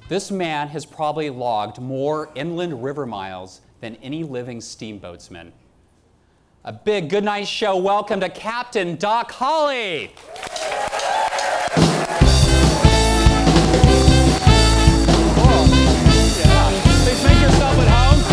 This man has probably logged more inland river miles than any living steamboatsman. A big Goodnight Show welcome to Captain Doc HAWLEY. Please make yourself at home.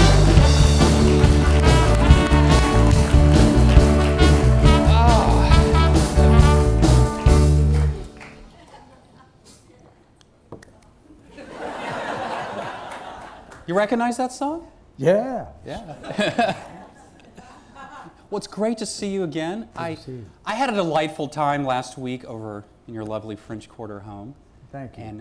You recognize that song? Yeah. Yeah. Well, it's great to see you again. I had a delightful time last week over in your lovely French Quarter home. Thank you. And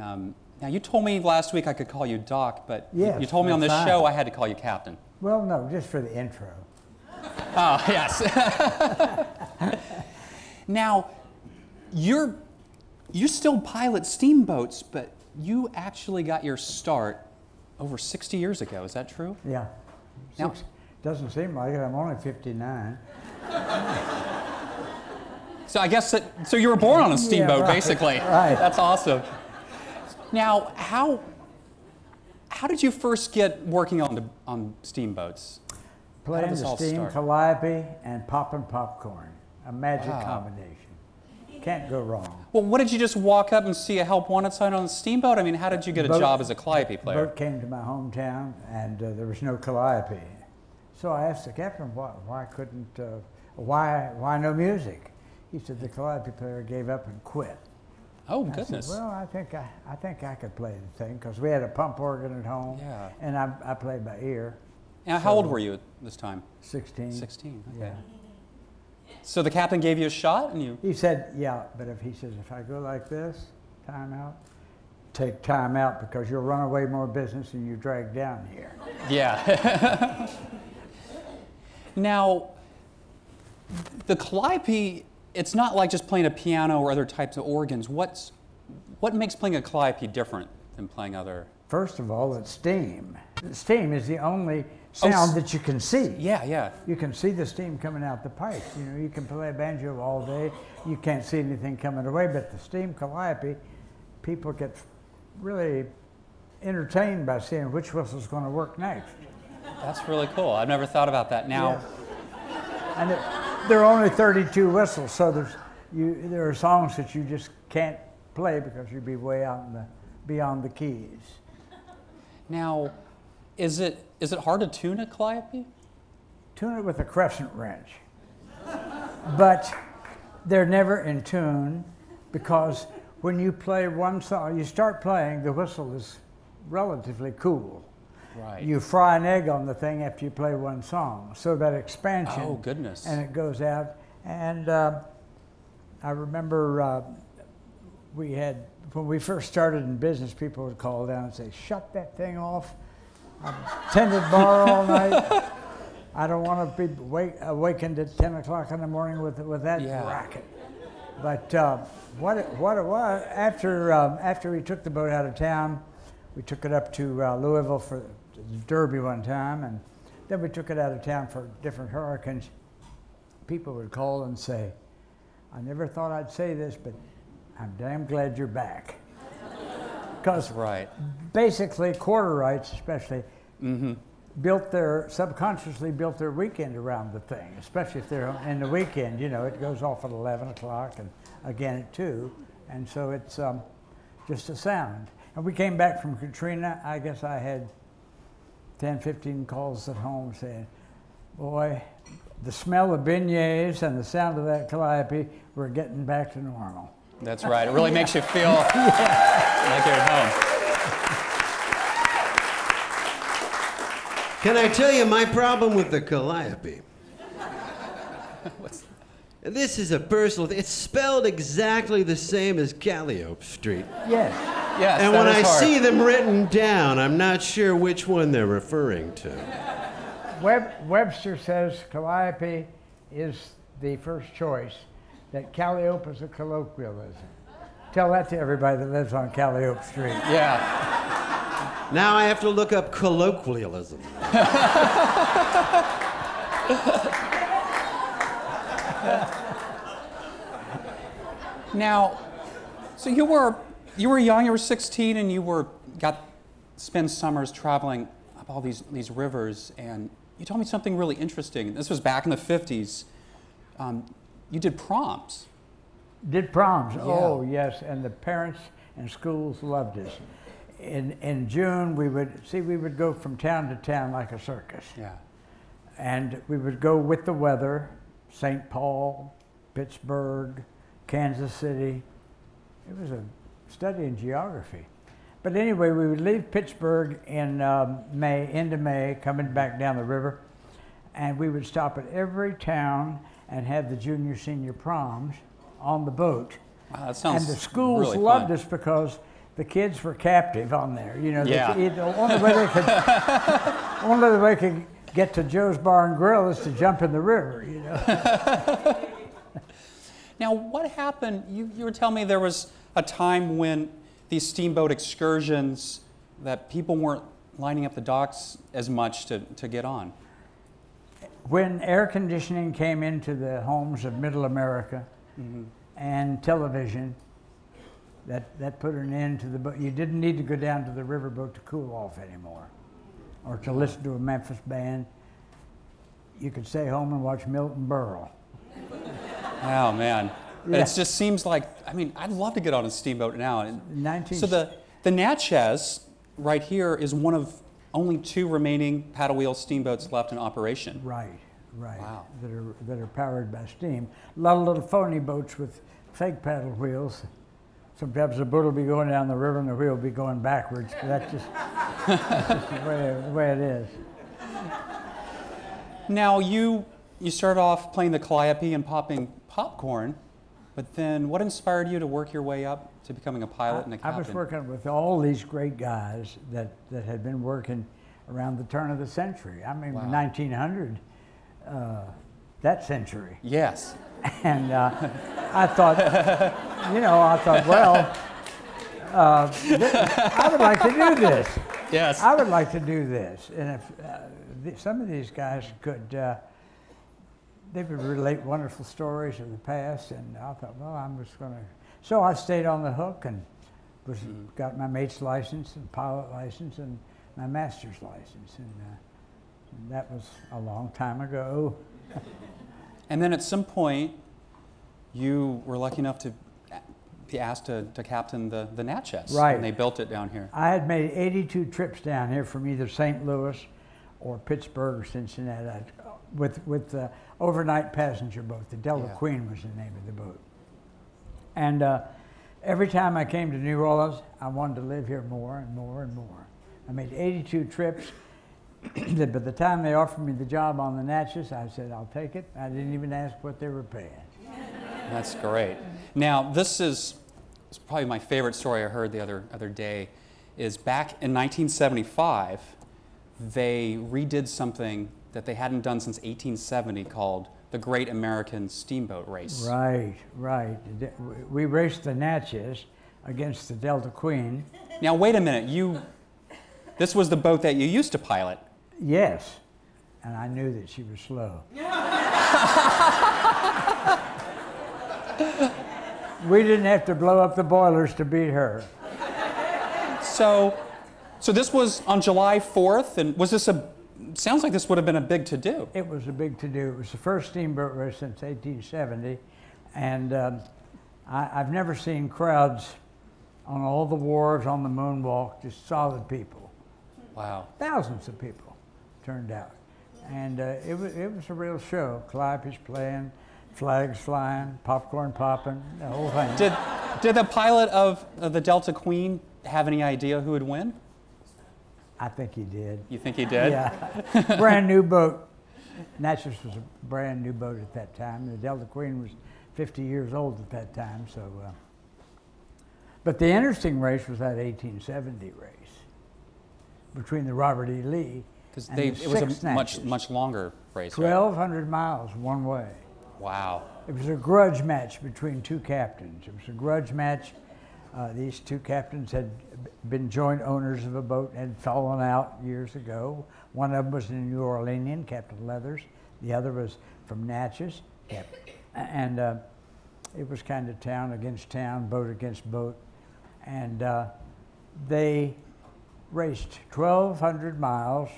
now you told me last week I could call you Doc, but yes, you told me on this show I had to call you Captain. Well, no, just for the intro. Oh, yes. Now, you still pilot steamboats, but you actually got your start over 60 years ago. Is that true? Yeah. Now, doesn't seem like it. I'm only 59. So I guess so you were born on a steamboat, yeah, right, basically. Right. That's awesome. Now, how did you first get working on steamboats? Playing the steam calliope and popping popcorn. A magic combination. Can't go wrong. Well, what did you just walk up and see a help wanted sign on the steamboat? I mean, how did you get a job as a calliope player? The boat came to my hometown, and there was no calliope. So I asked the captain, why couldn't, why no music? He said the calliope player gave up and quit. Oh, and goodness. I said, well, I think I could play the thing, because we had a pump organ at home, yeah. and I played by ear. Now, how old were you at this time? 16. 16, okay. Yeah. So the captain gave you a shot, and you... He said, yeah, but he says, if I go like this, time out, take time out, because you'll run away more business than you drag down here. Yeah. Now, the calliope, it's not like just playing a piano or other types of organs. What makes playing a calliope different than playing other... First of all, it's steam. Steam is the only sound that you can see. Yeah, yeah. You can see the steam coming out the pipe. You know, you can play a banjo all day. You can't see anything coming away, but the steam calliope, people get really entertained by seeing which whistle's going to work next. That's really cool. I've never thought about that. Now, yeah. And there are only 32 whistles, so there are songs that you just can't play because you'd be way out beyond the keys. Now, is it hard to tune a calliope? Tune it with a crescent wrench. But they're never in tune, because when you play one song, you start playing, the whistle is relatively cool. Right. You fry an egg on the thing after you play one song, so that expansion. Oh, goodness. And it goes out. And I remember when we first started in business, people would call down and say, shut that thing off. I've tended bar all night. I don't want to be awakened at 10 o'clock in the morning with that racket. But what it was, after we took the boat out of town, we took it up to Louisville for Derby one time, and then we took it out of town for different hurricanes. People would call and say, I never thought I'd say this, but I'm damn glad you're back. Because basically Quarterites especially subconsciously built their weekend around the thing, especially if they're in the weekend. You know, it goes off at 11 o'clock and again at 2, and so it's just a sound. And we came back from Katrina. I guess I had 10, 15 calls at home saying, boy, the smell of beignets and the sound of that calliope, we're getting back to normal. That's right. It really makes you feel like you're at home. Can I tell you my problem with the calliope? This is a personal thing. It's spelled exactly the same as Calliope Street. Yes. Yes, and when I see them written down, I'm not sure which one they're referring to. Webster says calliope is the first choice, that Calliope is a colloquialism. Tell that to everybody that lives on Calliope Street. Yeah. Now I have to look up colloquialism. Now, so you were young, you were 16, and you got spend summers traveling up all these rivers, and you told me something really interesting. This was back in the 50s. You did proms. Did proms? Yeah. Oh, yes, and the parents and schools loved us. In June, we would go from town to town like a circus. Yeah. And we would go with the weather, St. Paul, Pittsburgh, Kansas City. It was a study in geography. But anyway, we would leave Pittsburgh in end of May, coming back down the river, and we would stop at every town and have the junior, senior proms on the boat. Wow, that sounds And the schools really loved fun. us because the kids were captive on there. You know, Yeah. the only way they could get to Joe's Bar and Grill is to jump in the river, you know. Now, what happened? You were telling me there was a time when these steamboat excursions that people weren't lining up the docks as much to get on. When air conditioning came into the homes of Middle America and television, that put an end to the boat. You didn't need to go down to the riverboat to cool off anymore, or to listen to a Memphis band. You could stay home and watch Milton Berle. Oh, man. Yeah. It just seems like, I mean, I'd love to get on a steamboat now. So the Natchez right here is one of only 2 remaining paddle wheel steamboats left in operation. Right. Wow. That are powered by steam. A lot of little phony boats with fake paddle wheels. Sometimes the boat will be going down the river and the wheel will be going backwards. But that's just the way it is. Now, you started off playing the calliope and popping popcorn, but then what inspired you to work your way up to becoming a pilot and a captain? I was working with all these great guys that had been working around the turn of the century. I mean, Wow. 1900, that century. Yes. And I thought, well, I would like to do this. Yes. I would like to do this. And if some of these guys could, they would relate wonderful stories of the past, and I thought, well, I'm just going to. So I stayed on the hook and got my mate's license and pilot license and my master's license, and that was a long time ago. And then at some point, you were lucky enough to be asked to captain the Natchez. Right. And they built it down here. I had made 82 trips down here from either St. Louis or Pittsburgh or Cincinnati with the overnight passenger boat. The Delta Queen was the name of the boat. And every time I came to New Orleans, I wanted to live here more and more and more. I made 82 trips. By the time they offered me the job on the Natchez, I said, I'll take it. I didn't even ask what they were paying. That's great. Now, this is probably my favorite story I heard the other day, is back in 1975, they redid something that they hadn't done since 1870 called the Great American Steamboat Race. Right. We raced the Natchez against the Delta Queen. Now, wait a minute. This was the boat that you used to pilot. Yes, and I knew that she was slow. We didn't have to blow up the boilers to beat her. So this was on July 4th, and was this sounds like this would have been a big to-do. It was a big to-do. It was the first steamboat race since 1870, and I've never seen crowds on all the wharves, on the moonwalk, just solid people. Wow. Thousands of people turned out. And it was a real show. Calliope's playing, flags flying, popcorn popping, the whole thing. Did the pilot of the Delta Queen have any idea who would win? I think he did. You think he did? Yeah. Brand new boat. Natchez was a brand new boat at that time. The Delta Queen was 50 years old at that time. So, but the interesting race was that 1870 race between the Robert E. Lee Because and it was a Natchez. much longer race. Right? 1,200 miles one way. Wow. It was a grudge match between 2 captains. It was a grudge match. These 2 captains had been joint owners of a boat and had fallen out years ago. One of them was a New Orleanian, Captain Leathers. The other was from Natchez. And it was kind of town against town, boat against boat. And they raced 1,200 miles,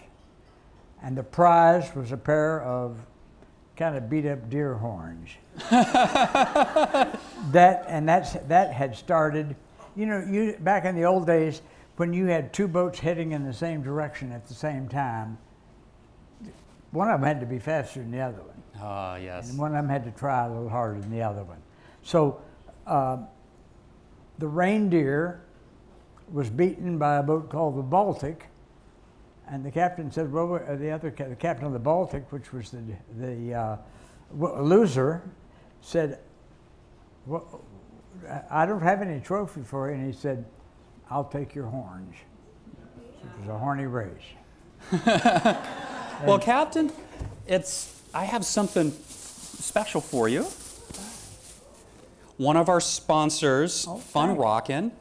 and the prize was a pair of kind of beat up deer horns. that had started, you know, back in the old days when you had two boats heading in the same direction at the same time, one of them had to be faster than the other one. Ah, yes. And one of them had to try a little harder than the other one. So the Reindeer was beaten by a boat called the Baltic, and the captain said, well, the captain of the Baltic, which was the loser, said, well, I don't have any trophy for you. And he said, I'll take your horns. So it was a horny race. Well, Captain, I have something special for you. One of our sponsors, Fun Rockin',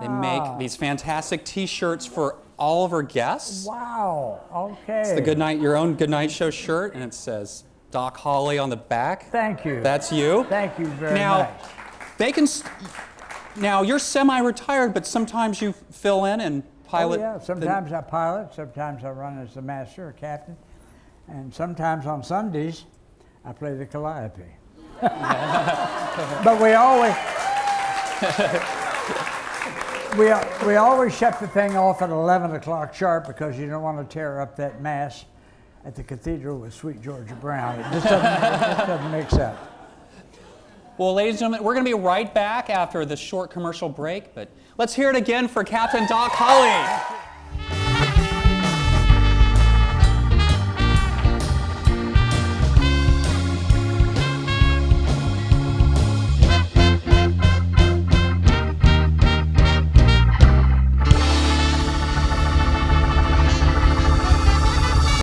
they make these fantastic T-shirts for all of our guests. Wow, okay. It's the your own Goodnight Show shirt, and it says Doc Hawley on the back. Thank you. That's you. Thank you very much. Now, you're semi-retired, but sometimes you fill in and pilot. Oh, yeah, sometimes I pilot, sometimes I run as the master or captain, and sometimes on Sundays, I play the calliope. But we always shut the thing off at 11 o'clock sharp because you don't want to tear up that mass at the cathedral with Sweet Georgia Brown. It just doesn't mix up. Well, ladies and gentlemen, we're going to be right back after this short commercial break, but let's hear it again for Captain Doc Hawley.